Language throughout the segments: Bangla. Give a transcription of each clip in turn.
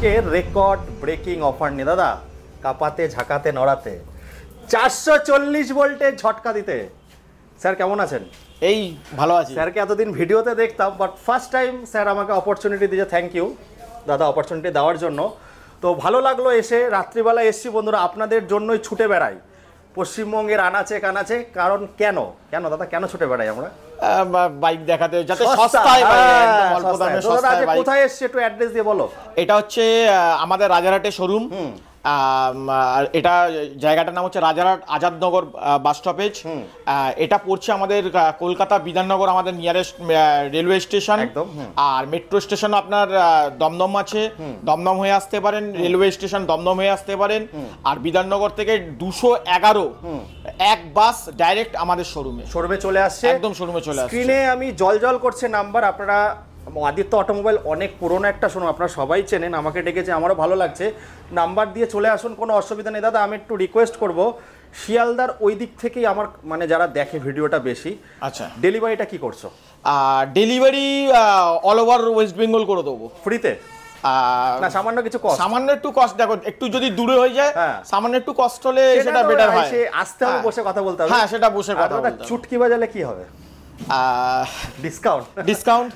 আজকে রেকর্ড ব্রেকিং অফার নিয়ে দাদা, কাপাতে ঝাঁকাতে নড়াতে 440 ভোল্টে ঝটকা দিতে। স্যার কেমন আছেন? এই ভালো আছি। স্যারকে এতদিন ভিডিওতে দেখতাম, বাট ফার্স্ট টাইম স্যার আমাকে অপরচুনিটি দিয়েছে। থ্যাংক ইউ দাদা অপরচুনিটি দেওয়ার জন্য। তো ভালো লাগলো এসে, রাত্রিবেলা এসছি বন্ধুরা, আপনাদের জন্যই ছুটে বেড়াই পশ্চিমবঙ্গের আনাচে কানাচে। কারণ কেন কেন দাদা, কেন ছুটে বেড়াই আমরা? বাইক দেখাতে, যাতে সস্তায় একদম অল্প দামে সস্তায় বাইক। কোথায় এসছে একটু অ্যাড্রেস দিয়ে বলো। এটা হচ্ছে আমাদের রাজারহাটে শোরুম। এটা জায়গাটার নাম হচ্ছে রাজারহাট আজাদনগর বাস স্টপেজ। এটা পড়ছে আমাদের কলকাতা বিধাননগর, আমাদের নিয়ারেস্ট রেলওয়ে স্টেশন। আর মেট্রো স্টেশন আপনার দমদম আছে, দমদম হয়ে আসতে পারেন। রেলওয়ে স্টেশন দমদম হয়ে আসতে পারেন। আর বিধাননগর থেকে 211 এক বাস ডাইরেক্ট আমাদের শোরুমে চলে আসছে, একদম শোরুমে চলে আসছে। স্ক্রিনে আমি জল করছে নাম্বার। আপনারা আদিত্য অটোমোবাইল অনেক পুরনো একটা শোরুম, আপনারা সবাই চেনেন, আমাকে ডেকেছে, আমারও ভালো লাগছে। নাম্বার দিয়ে চলে আসুন, কোনো অসুবিধা নেই। দাদা আমি একটু রিকোয়েস্ট করব, শিয়ালদার ওই দিক থেকেই আমার মানে যারা দেখে ভিডিওটা বেশি, আচ্ছা ডেলিভারিটা কি করছো? Delivery all over West Bengal করে দেবো ফ্রিতে। না সামান্য কিছু কষ্ট, সামান্য একটু কষ্ট, দেখো একটু যদি দূরে হয়ে যায় সামান্য একটু কষ্ট হলে সেটা বেটার হয়। আসতে হবে, বসে কথা বলতে হবে। হ্যাঁ সেটা বসে কথা বলতে হবে। চুটকি বাজালে কি হবে? ডিসকাউন্ট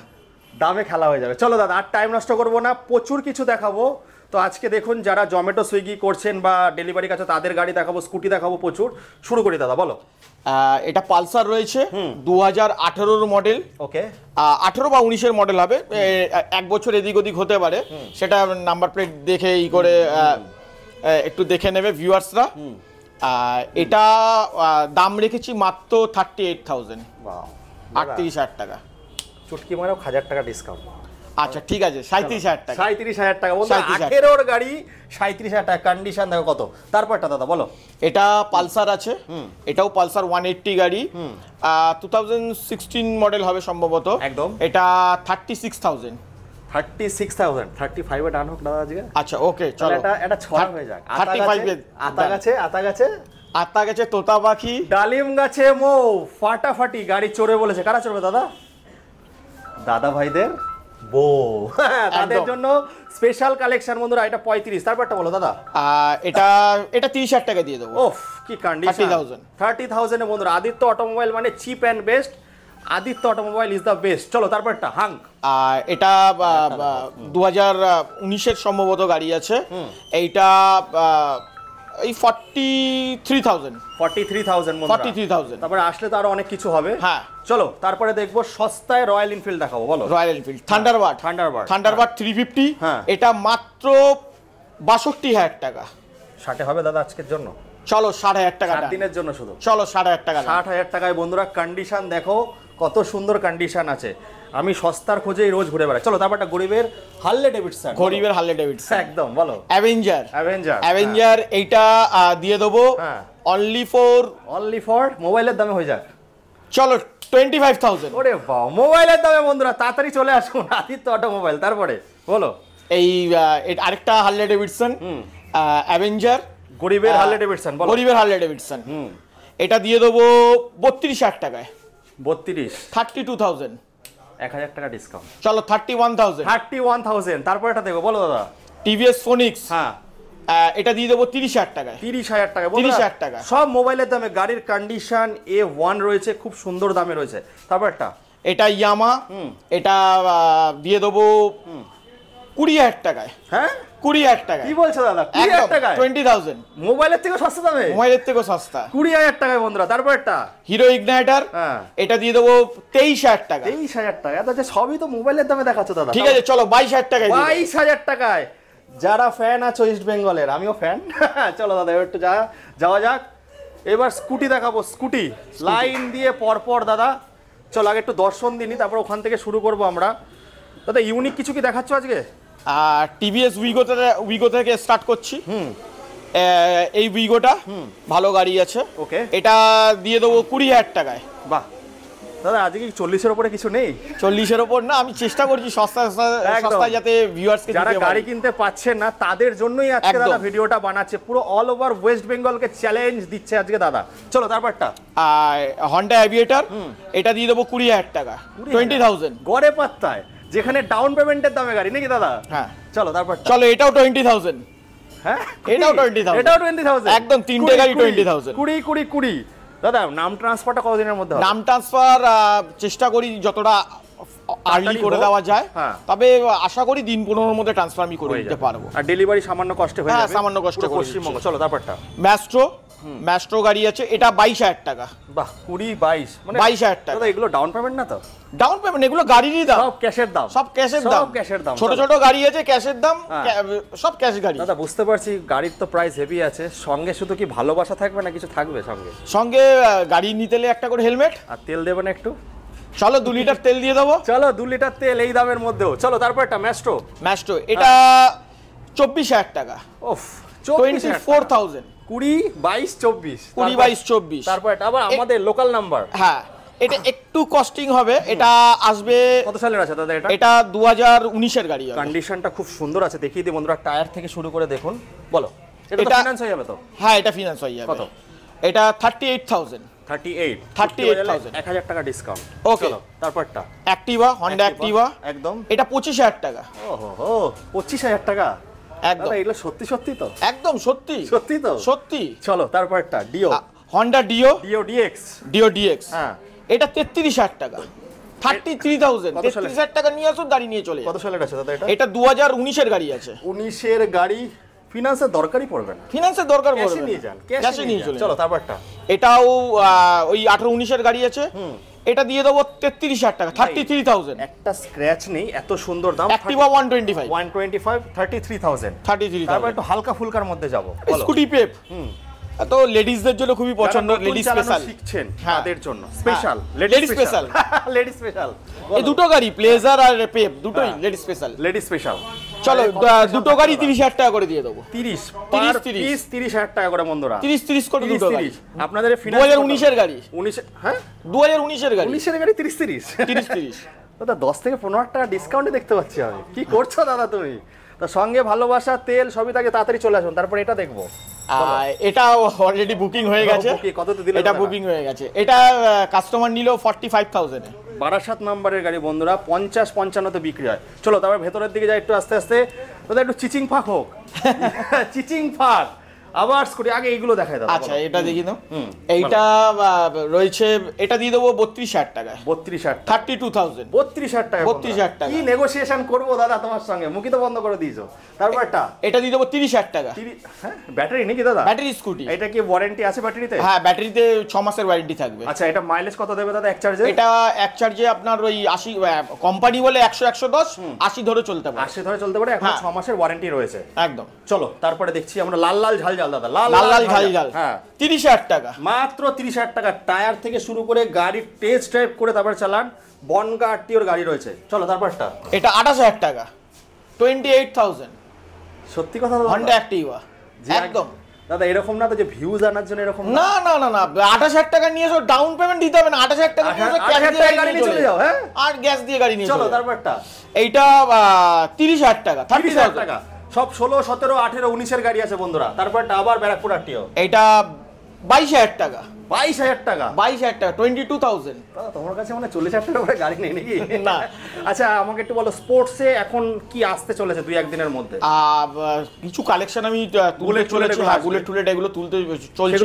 দামে খেলা হয়ে যাবে। চলো দাদা আর টাইম নষ্ট করবো না, প্রচুর কিছু দেখাবো। তো আজকে দেখুন যারা জোম্যাটো সুইগি করছেন বা ডেলিভারি কাছে তাদের গাড়ি দেখাবো, স্কুটি দেখাবো প্রচুর। শুরু করি দাদা, বলো। এটা পালসার রয়েছে 2018 মডেল। ওকে, 18 বা 19-এর মডেল হবে, এক বছর এদিক ওদিক হতে পারে, সেটা নাম্বার প্লেট দেখে ই করে একটু দেখে নেবে ভিউয়ার্সরা। এটা দাম রেখেছি মাত্র 38,000, 38,000 টাকা। চুটকি মারাও 1,000 টাকা ডিসকাউন্ট। আচ্ছা ঠিক আছে, 37,000 টাকা। 37,000 টাকা বলতো, 18 গাড়ি 37,000 টাকা। কন্ডিশন দেখো কত। তারপরটা দাদা বলো। এটা পালসার আছে, এটাও পালসার 180 গাড়ি, 2016 মডেল হবে সম্ভবত। একদম। এটা 36,000। 35 এ ডান হোক দাদা আজকে। আচ্ছা ওকে চলো, এটা ছড়া হয়ে যাক। 35 এ আতা গাছে তোতা পাখি, ডালিম গাছে মৌ, ফাটাফাটি গাড়ি চড়ে বলেছে। কারা চড়বে দাদা? দাদা ভাইদের বউ, তাদের জন্য স্পেশাল কালেকশন বন্ধুরা। এটা 35। তারপরটা বলো দাদা। এটা 30,000 টাকা দিয়ে দেবো। ওফ কি কন্ডিশন। 30,000 এ বন্ধুরা। আদিত্য অটোমোবাইল মানে chip and best. Aditya automobile is the best. চলো তারপরটা হাঙ্ক। এটা 2019-এর সম্ভবত গাড়ি আছে। এইটা এই 43,000। 43,000। তারপরে আসলে তো আরো অনেক কিছু হবে। হ্যাঁ চলো তারপরে দেখবো সস্তায় রয়্যাল এনফিল্ড দেখাবো, বলো। Royal Enfield Thunderbird 350। এটা মাত্র 62,000 টাকা। 60 হবে দাদা আজকের জন্য? চলো 60,000 টাকা, 7 দিনের জন্য শুধু। চলো 60,000 টাকা। 60,000 টাকায় বন্ধুরা কন্ডিশন দেখো কত সুন্দর কন্ডিশন আছে। আমি সস্তার খোঁজেই রোজ ঘুরে বেড়াই। চলো তারপরটা গরিবের হার্লে ডেভিডসন। একদম বলো। অ্যাভেঞ্জার এইটা দিয়ে দেবো অনলি ফর মোবাইলের দামে হয়ে যাক। চলো 25,000। ওরে বাহ, মোবাইলের দামে বন্ধুরা তাড়াতাড়ি চলে আসুন আদিত্য অটোমোবাইল। তারপরে বলো। এই আরেকটা হার্লে ডেভিডসন অ্যাভেঞ্জার, গরিবের হার্লে ডেভিডসন, বলো। গরিবের হার্লে ডেভিডসন এটা দিয়ে দেবো 32,000 টাকায়। 32,000। 1,000 টাকা ডিসকাউন্ট। চলো 31,000। তারপর এটা দেখো, বলো দাদা। টিভিএস ফোনিক্স, এটা দিয়ে দেবো 30,000 টাকায়। 30,000 টাকা। 30,000 টাকা। সব মোবাইলের দামে গাড়ির কন্ডিশন A1 রয়েছে, খুব সুন্দর দামে রয়েছে। তারপর এটা ইয়ামা, এটা দিয়ে দেবো 20,000 টাকায়। হ্যাঁ 20,000 টাকা। কি বলছো দাদা? 20,000 টাকায় 20,000। মোবাইলের থেকে সস্তা দামে, মোবাইলের থেকে সস্তা 20,000 টাকায় বন্ধুরা। তারপর হিরো ইগনাইটার, এটা দিয়ে দেবো 23,000 টাকা। 23,000 টাকা। আচ্ছা সবই তো মোবাইলের দামে দেখাচ্ছ দাদা। ঠিক আছে চলো 22,000 টাকায়। 22,000 টাকায়। যারা ফ্যান আছো ইস্ট বেঙ্গলের, আমিও ফ্যান। চলো দাদা এবার একটু যাওয়া যাক। এবার স্কুটি দেখাবো, স্কুটি লাইন দিয়ে পরপর দাদা। চলো আগে একটু দর্শন দিনি, তারপর ওখান থেকে শুরু করবো আমরা। দাদা ইউনিক কিছু কি দেখাচ্ছ আজকে? টিভিএস উইগো থেকে স্টার্ট করছি। এই উইগোটা ভালো গাড়ি আছে। ওকে, এটা দিয়ে দেবো 20,000 টাকায়। বাহ দাদা আজকে কি 40-এর উপরে কিছু নেই? 40-এর উপর না, আমি চেষ্টা করছি সস্তায় যাতে ভিউয়ার্সকে যারা গাড়ি কিনতে পাচ্ছেন না তাদের জন্যই আজকে দাদা ভিডিওটা বানাচ্ছে। পুরো অল ওভার ওয়েস্ট বেঙ্গলকে চ্যালেঞ্জ দিচ্ছে আজকে দাদা। চলো তারপরটা হন্ডা অ্যাভিয়েটার, এটা দিয়ে দেবো 20,000 টাকা। 20,000 গড়ে পাত্তায়। যেখানে ডাউন পেমেন্টের দামে গাড়ি নাকি দাদা? হ্যাঁ চলো তারপর চলো, এটাও 20,000। হ্যাঁ এটাও 20,000, এটাও 20,000 একদম তিনটে গাড়ি 20,000। 20 দাদা নাম ট্রান্সফারটা কতদিনের মধ্যে হবে? নাম ট্রান্সফার চেষ্টা করি যতটা আর্লি করে দেওয়া যায়, তবে আশা করি দিন 15-এর মধ্যে ট্রান্সফার আমি করে দিতে পারবো। আর ডেলিভারি সামান্য কষ্টে হয়ে যাবে। হ্যাঁ সামান্য কষ্টে করে পশ্চিমবঙ্গ। চলো তারপরটা ম্যাস্ট্রো গাড়ি আছে, এটা 22,000 টাকা। বাহ 20-22 মানে 22,000 টাকা। দাদা এগুলো ডাউন পেমেন্ট না তো? ডাউন পেমেন্ট, এগুলো গাড়িরই দাম, সব ক্যাশের দাম। সব ক্যাশের দাম। ছোট ছোট গাড়ি আছে ক্যাশের দাম, সব ক্যাশ গাড়ি। দাদা বুঝতে পারছি গাড়ির তো প্রাইস হেভি আছে, সঙ্গে শুধু কি ভালোবাসা থাকবে না কিছু থাকবে সঙ্গে? সঙ্গে গাড়ি নিতে এলে একটা করে হেলমেট আর তেল দেবে না একটু? চলো 2 লিটার তেল দিয়ে দেবো। চলো 2 লিটার তেল এই দামের মধ্যেও। চলো তারপরটা ম্যাস্ট্রো, এটা 24,000 টাকা। ওফ 24,000। 20-22-24 তারপর এটা আবার আমাদের লোকাল নাম্বার। হ্যাঁ এটা একটু কস্টিং হবে, এটা আসবে কত সালের আছে দাদা এটা? এটা 2019-এর গাড়ি। কন্ডিশনটা খুব সুন্দর আছে, দেখিয়ে দিই বন্ধুরা, টায়ার থেকে শুরু করে দেখুন। বলো এটা তো ফিনান্স হয়ে যাবে তো? হ্যাঁ এটা ফিনান্স হয়ে যাবে। কত? এটা 38,000। 38,000 1000 টাকা ডিসকাউন্ট। ওকে তারপরটা অ্যাক্টিভা, হন্ডা অ্যাক্টিভা একদম, এটা 25,000 টাকা। ওহো 25,000 টাকা একদম। এগুলো সত্যি তো? একদম সত্যি তো সত্যি। চলো তারপরটা হন্ডা ডিও ডিএক্স। হ্যাঁ এটা 33,000 টাকা। 33,000 33,000 টাকা নিয়ে আসুন, গাড়ি নিয়ে চলে। কত সালের আছে দাদা এটা? এটা 2019-এর গাড়ি আছে। 19-এর গাড়ি, ফিনান্সের দরকারই পড়বে না, ফিনান্সের দরকার পড়বে ক্যাশে না, নিয়ে যান, ক্যাশে নিয়ে চলে। চলো তারপরটা এটাও ওই 18-19-এর গাড়ি আছে, এটা দিয়ে দেবো 33,000 টাকা। 33,000। একটা স্ক্র্যাচ নেই, এত সুন্দর দাম। অ্যাক্টিভা 125 33,000। তারপর 33,000 একটু হালকা ফুলকার মধ্যে যাবো। স্কুটি পেপ, তো লেডিসদের জন্য খুবই পছন্দ, লেডিস স্পেশাল শিখছেন হ্যাঁ তাদের জন্য special, lady special. Lady special এই দুটো গাড়ি প্লেজার আর পেপ দুটোই লেডি স্পেশাল। Lady special. চলো দুটো গাড়ি 30,000 টাকা করে দিয়ে দেবো। 30,000 টাকা করে বন্ধুরা, 30 করে দুটো গাড়ি। আপনাদের 2019-এর গাড়ি। 19 হ্যাঁ 2019-এর গাড়ি। 19-এর গাড়ি 30 দাদা 10 থেকে 15 টাকা ডিসকাউন্টে দেখতে পাচ্ছি আমি। কি করছো দাদা তুমি? তো সঙ্গে ভালোবাসা তেল সবই থাকে, তাড়াতাড়ি চলে আসুন। তারপর এটা দেখবো, এটা অলরেডি বুকিং হয়ে গেছে। কত দিলে? এটা বুকিং হয়ে গেছে, এটা কাস্টমার নিল 45,000 এ। 12 নাম্বারের গাড়ি বন্ধুরা, 50-55 বিক্রি হয়। চলো তারপর ভেতরের দিকে যাই একটু আস্তে আস্তে। দাদা একটু চিচিং ফাঁক হোক। চিচিং ফাঁক আবার স্কুটি, আগে এইগুলো দেখাই দাদা। আচ্ছা এটা দেখি নাও। এইটা রয়েছে, এটা দিয়ে দেবো 32,000 টাকায়। 32,000 32,000। 32,000 টাকা। 32,000 টাকা। কি নেগোসিয়েশন করবো দাদা তোমার সঙ্গে, মুখি তো বন্ধ করে দিয়েছো। তারপরটা এটা দিয়ে দেবো 30,000 টাকা। হ্যাঁ ব্যাটারি নাকি দাদা? Battery scooty. এটা কি ওয়ারেন্টি আছে ব্যাটারিতে? হ্যাঁ ব্যাটারিতে 6 মাসের ওয়ারেন্টি থাকবে। আচ্ছা এটা মাইলেজ কত দেবে দাদা এক চার্জে? এটা এক চার্জে আপনার ওই 80, কোম্পানি বলে 100-110, 80 ধরে চলতে পারে। 80 ধরে চলতে পারে, এখন 6 মাসের ওয়ারেন্টি রয়েছে। একদম। চলো তারপরে দেখছি আমরা লাল ঝাল দাদা, লাল ঝাল। হ্যাঁ 30,000 টাকা, মাত্র 30,000 টাকা। টায়ার থেকে শুরু করে গাড়ির টেস্ট ড্রাইভ করে তারপর চালান। বনগা আরটিওর গাড়ি রয়েছে। চলো তারপরটা এটা 28,000 টাকা। 28,000। সত্যি কথা দাদা? হন্ডা অ্যাক্টিভা একদম। দাদা এরকম না তো যে ভিউজ আনার জন্য এরকম না। 28,000 টাকা নিয়ে এসো, ডাউন পেমেন্ট দিতে হবে না। 28,000 টাকা নিয়ে এসো, ক্যাশ দিয়ে গাড়ি নিয়ে চলে যাও। হ্যাঁ আর গ্যাস দিয়ে গাড়ি নিয়ে চলো তারপরটা। এইটা 30,000 টাকা। 30,000 টাকা। সব 16, 17, 18, 19-এর গাড়ি আছে বন্ধুরা। তারপরটা আবার ব্যারাকপুর আরটিও। এটা 22,000 টাকা। 22,000 টাকা। 22,000 টাকা। 22,000। দাদা তোমার কাছে মানে 40,000 টাকা করে গাড়ি নেই নাকি? না। আচ্ছা আমাকে একটু বলো, স্পোর্টসে এখন কি আসতে চলেছে 2-1 দিনের মধ্যে? কিছু কালেকশন আমি তুলে চলেছি। হ্যাঁ বুলেট টুলেট এগুলো তুলতে চলছে।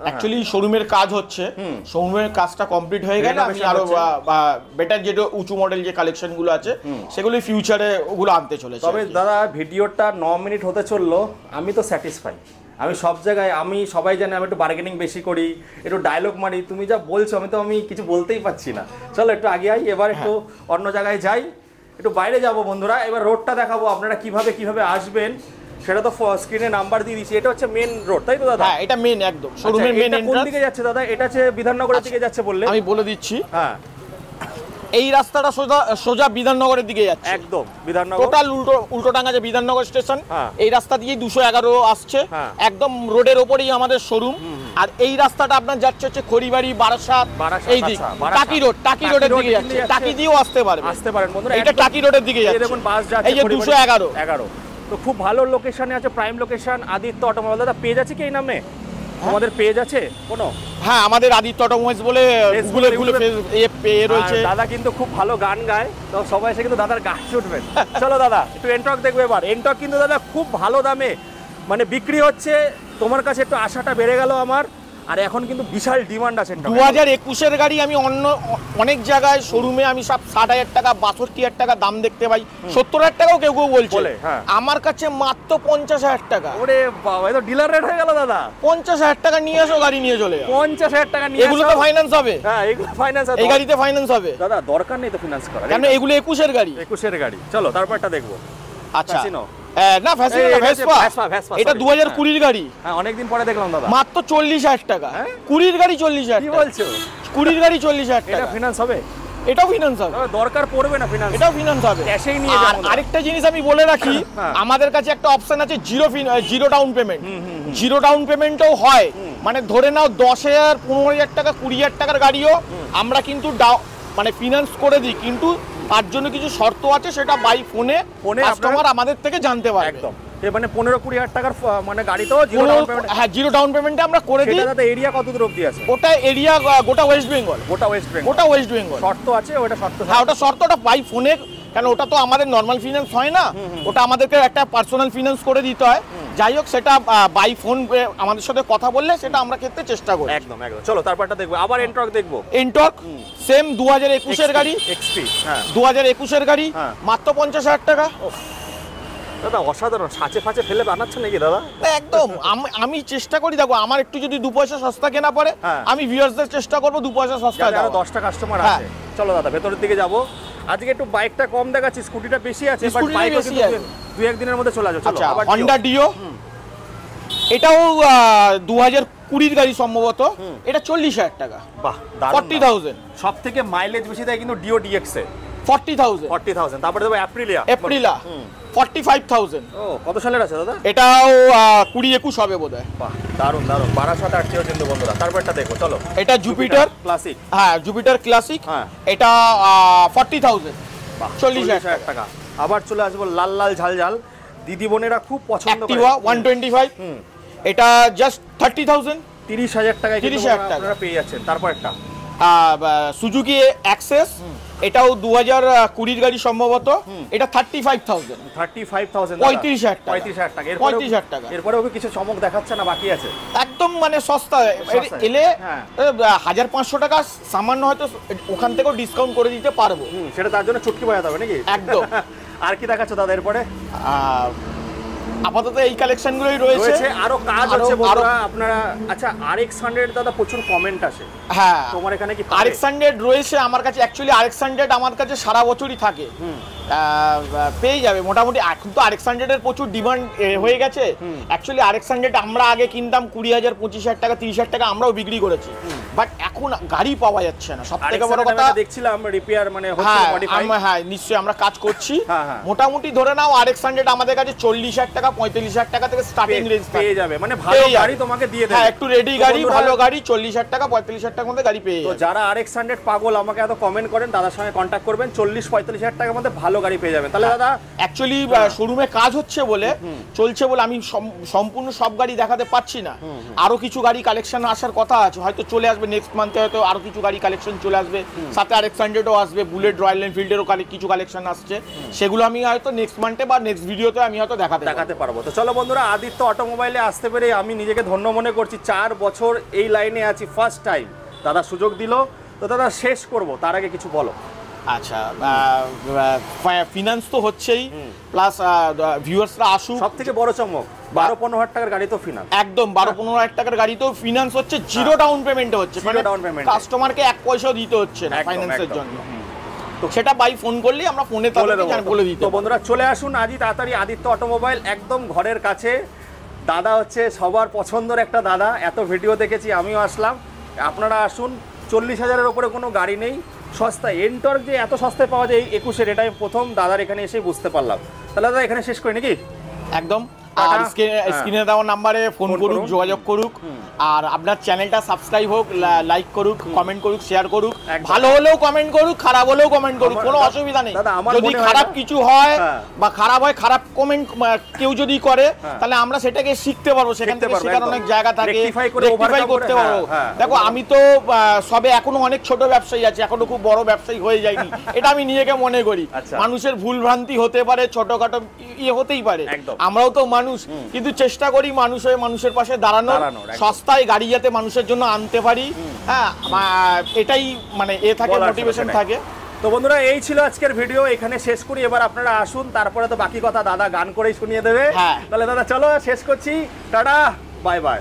অ্যাকচুয়ালি শোরুমের কাজ হচ্ছে, শোরুমের কাজটা কমপ্লিট হয়ে গেলে আমি আরো বেটার যেটা উঁচু মডেল যে কালেকশন গুলো আছে সেগুলো ফিউচারে ওগুলো আনতে চলেছে। তবে দাদা ভিডিওটা 9 মিনিট হতে চললো, আমি তো স্যাটিসফাই। আমি সব জায়গায়, আমি সবাই জানে আমি একটু বার্গেনিং বেশি করি, একটু ডায়লগ মারি। তুমি যা বলছো আমি কিছু বলতেই পারছি না। চলো একটু আগে আই, এবার একটু অন্য জায়গায় যাই, একটু বাইরে যাবো বন্ধুরা। এবার রোডটা দেখাবো আপনারা কিভাবে আসবেন, সেটা তো স্ক্রিনে নাম্বার দিয়ে দিয়েছি। এটা হচ্ছে মেন রোড, তাই তো দাদা? হ্যাঁ এটা মেন, একদম শোরুমের মেন এন্ট্রান্স। কোন দিকে যাচ্ছে দাদা? এটা হচ্ছে বিধাননগরের দিকে যাচ্ছে বললে? আমি বলে দিচ্ছি। হ্যাঁ এই রাস্তাটা সোজা বিধাননগরের দিকে যাচ্ছে। একদম বিধাননগর, টোটাল উল্টোডাঙ্গা যে বিধাননগর স্টেশন, এই রাস্তা দিয়ে 211 আসছে। একদম রোডের ওপরেই আমাদের শোরুম। আর এই রাস্তাটা আপনার যাচ্ছে হচ্ছে খড়িবাড়ি, বারাসাত, এই দিক টাকি রোডের দিকে যাচ্ছে। টাকি দিয়েও আসতে পারেন বন্ধুরা। এটা টাকি রোডের দিকে যাচ্ছে। দেখুন বাস যাচ্ছে, এই যে 211। তো খুব ভালো লোকেশনে আছে, প্রাইম লোকেশন, আদিত্য অটোমোবাইল। দাদা পেজ আছে কি এই নামে? তোমাদের পেজ আছে কোনো? হ্যাঁ, আমাদের আদিত্য অটোমোবাইলস বলে গুগলে রয়েছে। দাদা কিন্তু খুব ভালো গান গায়, তো সবাই এসে কিন্তু দাদার গান শুনবেন। চলো দাদা একটু এনটক দেখবে এবার। এনটক কিন্তু দাদা খুব ভালো দামে মানে বিক্রি হচ্ছে, তোমার কাছে একটু আশাটা বেড়ে গেল আমার। আর এখন কিন্তু বিশাল ডিমান্ড আছে 2021-এর গাড়ি। আমি অনেক জায়গায় শোরুমে আমি সব 60,000 টাকা 62,000 টাকা দাম দেখতে পাই, 70,000 টাকাও কেউ কেউ বলছে। আমার কাছে মাত্র 50,000 টাকা। ওরে বাবা, এটা ডিলার রেট হয়ে গেল দাদা। 50,000 টাকা নিয়ে এসো, গাড়ি নিয়ে চলে যাও। 50,000 টাকা নিয়ে এগুলো তো ফাইন্যান্স হবে। হ্যাঁ, এগুলো ফাইন্যান্স হবে। এই গাড়িতে ফাইন্যান্স হবে দাদা, দরকার নেই তো ফাইন্যান্স করার, কেন? এগুলো 21-এর গাড়ি। 21-এর গাড়ি। চলো তারপরটা দেখবো। আচ্ছা, ফ্যাসিনো না ফ্যাসিনো না, ভেসপা। এটা 2020-এর গাড়ি। হ্যাঁ, অনেকদিন পরে দেখলাম দাদা। মাত্র 40,000 টাকা। 20-এর গাড়ি 40,000 কি টাকা। বলছো? 20-এর গাড়ি 40,000 এটা টাকা। ফাইন্যান্স হবে? এটাও ফিনান্স হবে। দরকার পড়বে না ফিনান্স, এটাও ফিনান্স হবে, ক্যাশেই নিয়ে আর যাবো। আরেকটা জিনিস আমি বলে রাখি, আমাদের কাছে একটা অপশন আছে zero down payment. Zero down পেমেন্টও হয়, মানে ধরে নাও 10,000 15,000 টাকা 20,000 টাকার গাড়িও আমরা কিন্তু মানে ফিনান্স করে দিই, কিন্তু তার জন্য কিছু শর্ত আছে, সেটা বাই ফোনে কাস্টমার আমাদের থেকে জানতে পারে। একদম, মানে 15-20,000 টাকার মানে গাড়িতেও জিরো ডাউন পেমেন্ট। হ্যাঁ, জিরো ডাউন পেমেন্টে আমরা করে দিই। সেটা দাদা এরিয়া কত দূর অবধি আছে? ওটা এরিয়া গোটা ওয়েস্ট বেঙ্গল। গোটা ওয়েস্ট বেঙ্গল। গোটা ওয়েস্ট বেঙ্গল। শর্ত আছে ওটা? শর্ত, হ্যাঁ, ওটা শর্তটা বাই ফোনে, কারণ ওটা তো আমাদের নর্মাল ফিনান্স হয় না, ওটা আমাদেরকে একটা পার্সোনাল ফিনান্স করে দিতে হয়। যাই হোক, সেটা বাই ফোন আমাদের সাথে কথা বললে সেটা আমরা ক্ষেত্রে চেষ্টা করি। একদম একদম। চলো তারপরটা দেখবো। আবার এনটর্ক দেখবো। এনটর্ক সেম 2021-এর গাড়ি। এক্সপি। হ্যাঁ, 2021-এর গাড়ি, মাত্র 50,000 টাকা। দাদা অসাধারণ, সাঁচে ফাঁচে ফেলে বানাচ্ছে নাকি দাদা? একদম, আমি চেষ্টা করি, দেখো আমার একটু যদি 2 পয়সা সস্তা কেনা পড়ে, আমি ভিউয়ার্সদের চেষ্টা করবো 2 পয়সা সস্তা দেওয়া। 10টা কাস্টমার আছে। চলো দাদা ভেতরের দিকে যাবো। আজকে একটু বাইকটা কম দেখাচ্ছি, স্কুটিটা বেশি আছে, বাট বাইক বেশি আছে। 2-1 দিনের মধ্যে চলে আসবে। চলো আবার হন্ডা ডিও, এটাও 2020-এর গাড়ি সম্ভবত। এটা 40,000 টাকা। বাহ, 40,000। সবথেকে মাইলেজ বেশি দেয় কিন্তু ডিও ডিএক্স এ, 40,000। তারপরে দেবো অ্যাপ্রিলিয়া 45,000। ও, কত সালের আছে দাদা? এটাও 2021 হবে বোধহয়। বাহ, দারুণ দারুণ। 12 8 কিন্তু বন্ধুরা। তারপরটা দেখো চলো। এটা জুপিটার ক্লাসিক। হ্যাঁ, জুপিটার ক্লাসিক। এটা 40,000। 40,000 টাকা। আবার চলে আসবো লাল লাল ঝাল ঝাল, দিদি বোনেরা খুব পছন্দ করে। অ্যাক্টিভা 125। এটা জাস্ট 30,000। 30,000 টাকায় 30,000 টাকা আপনারা পেয়ে যাচ্ছেন। তারপর একটা সুজুকি অ্যাক্সেস, এটাও 2020-এর গাড়ি সম্ভবত। এটা 35,000। 35,000। 35,000 টাকা। 35,000 টাকা। 35,000 টাকা। এরপরেও কিছু চমক দেখাচ্ছে না, বাকি আছে? একদম মানে সস্তা এলে 1,500 টাকা সামান্য, হয়তো ওখান থেকেও ডিসকাউন্ট করে দিতে পারবো। সেটা তার জন্য চুটকি বাজাতে হবে নাকি? একদম। আর কি দেখাচ্ছ দাদা এরপরে? আপাতত এই কালেকশনগুলোই রয়েছে। আরো কাজ আছে বন্ধুরা আপনারা। আচ্ছা, RX100 দাদা প্রচুর কমেন্ট আসে। হ্যাঁ, তোমার এখানে কি RX100 রয়েছে আমার কাছে? অ্যাকচুয়ালি RX100 আমার কাছে সারা বছরই থাকে, পেয়ে যাবে মোটামুটি। এখন তো RX100 এর প্রচুর ডিমান্ড হয়ে গেছে। অ্যাকচুয়ালি RX100 আমরা আগে কিনতাম 20,000 25,000 টাকা 30,000 টাকা, আমরাও বিক্রি করেছি, বাট এখন গাড়ি পাওয়া যাচ্ছে না। সবথেকে বড় কথা দেখছিলাম রিপেয়ার মানে হচ্ছে মডিফাই। হ্যাঁ, নিশ্চয়ই আমরা কাজ করছি। মোটামুটি ধরে নাও RX100 আমাদের কাছে 40,000 টাকা 45,000 টাকা থেকে স্টার্টিং রেঞ্জ পেয়ে যাবে, মানে ভালো গাড়ি তোমাকে দিয়ে দেবে। হ্যাঁ, একটু রেডি গাড়ি, ভালো গাড়ি 40,000 টাকা 45,000 টাকার মধ্যে গাড়ি পেয়ে যাবে। তো যারা RX100 পাগল আমাকে এত কমেন্ট করেন, দাদার সঙ্গে কন্ট্যাক্ট করবেন, 40-45,000 টাকার মধ্যে ভালো গাড়ি পেয়ে যাবেন। তাহলে দাদা অ্যাকচুয়ালি শোরুমে কাজ হচ্ছে বলে, চলছে বলে আমি সম্পূর্ণ সব গাড়ি দেখাতে পারছি না। আরো কিছু গাড়ি কালেকশন আসার কথা আছে, হয়তো চলে আসবে নেক্সট মান্থে, হয়তো আরো কিছু গাড়ি কালেকশন চলে আসবে, সাথে RX100ও আসবে, বুলেট রয়্যাল এনফিল্ডেরও কিছু কালেকশন আসছে, সেগুলো আমি হয়তো নেক্সট মান্থে বা নেক্সট ভিডিওতে আমি হয়তো দেখাতে পারবো। তো চলো বন্ধুরা, আদিত্য অটোমোবাইলে আসতে পেরে আমি নিজেকে ধন্য মনে করছি। 4 বছর এই লাইনে আছি, ফার্স্ট টাইম দাদা সুযোগ দিল। তো দাদা শেষ করব, তার আগে কিছু বলো। আচ্ছা, ফিনান্স তো হচ্ছেই, প্লাস ভিউয়ার্সরা আসুক। সবথেকে বড় চমক, 12-15,000 টাকার গাড়ি তো ফিনান্স। একদম 12-15,000 টাকার গাড়ি তো ফিনান্স হচ্ছে, জিরো ডাউন পেমেন্টে হচ্ছে, মানে কাস্টমারকে 1 পয়সাও দিতে হচ্ছে না ফাইন্যান্সের জন্য। তো সেটা বাই ফোন করলেই আমরা ফোনে বলে দিই। তো বন্ধুরা চলে আসুন আজই তাড়াতাড়ি আদিত্য অটোমোবাইল, একদম ঘরের কাছে। দাদা হচ্ছে সবার পছন্দের একটা দাদা, এত ভিডিও দেখেছি, আমিও আসলাম। আপনারা আসুন, 40,000-এর ওপরে কোনো গাড়ি নেই, সস্তায়। এনটর্ক যে এত সস্তায় পাওয়া যায় 21-এর, এটা আমি প্রথম দাদার এখানে এসে বুঝতে পারলাম। তাহলে দাদা এখানে শেষ করি নাকি? একদম। আর টাটা। স্ক্রিনে দেওয়া নাম্বারে ফোন করুক, যোগাযোগ করুক। আর আপনার চ্যানেলটা সাবস্ক্রাইব হোক, লাইক করুক, কমেন্ট করুক, শেয়ার করুক। একদম। ভালো হলেও কমেন্ট করুক, খারাপ হলেও কমেন্ট করুক, কোনো দাদা, অসুবিধা নেই। দাদা, আমার যদি মনে হয় খারাপ না- কিছু হয় হ্যাঁ। বা খারাপ হয়, খারাপ কমেন্ট কেউ যদি করে, তাহলে আমরা সেটাকে শিখতে পারবো, সেখান শিখতে থেকে পারবো, শেখার একদম। অনেক জায়গা থাকে, Rectify করে, Rectify overcome করতে করে, পারবো। হ্যাঁ, দেখো আমি তো সবে এখনো অনেক ছোট ব্যবসায়ী আছে, এখনো খুব বড় ব্যবসায়ী হয়ে যায়নি, এটা আমি নিজেকে মনে করি। আচ্ছা। মানুষের ভুল ভ্রান্তি হতে পারে, ছোটখাটো হতেই পারে, একদম। আমরাও তো মানুষ, কিন্তু চেষ্টা করি মানুষ হয়ে মানুষের পাশে দাঁড়ানোর, একদম। সস্তায় গাড়ি যাতে মানুষের জন্য আনতে পারি। হ্যাঁ, এটাই মানে থাকে, বলার ছিল মোটিভেশন সেটাই। থাকে। তো বন্ধুরা, এই ছিল আজকের ভিডিও, এখানে শেষ করি। এবার আপনারা আসুন, তারপরে তো বাকি কথা দাদা গান করেই শুনিয়ে দেবে। হ্যাঁ। তাহলে দাদা চলো শেষ করছি, টাটা, বাই বাই।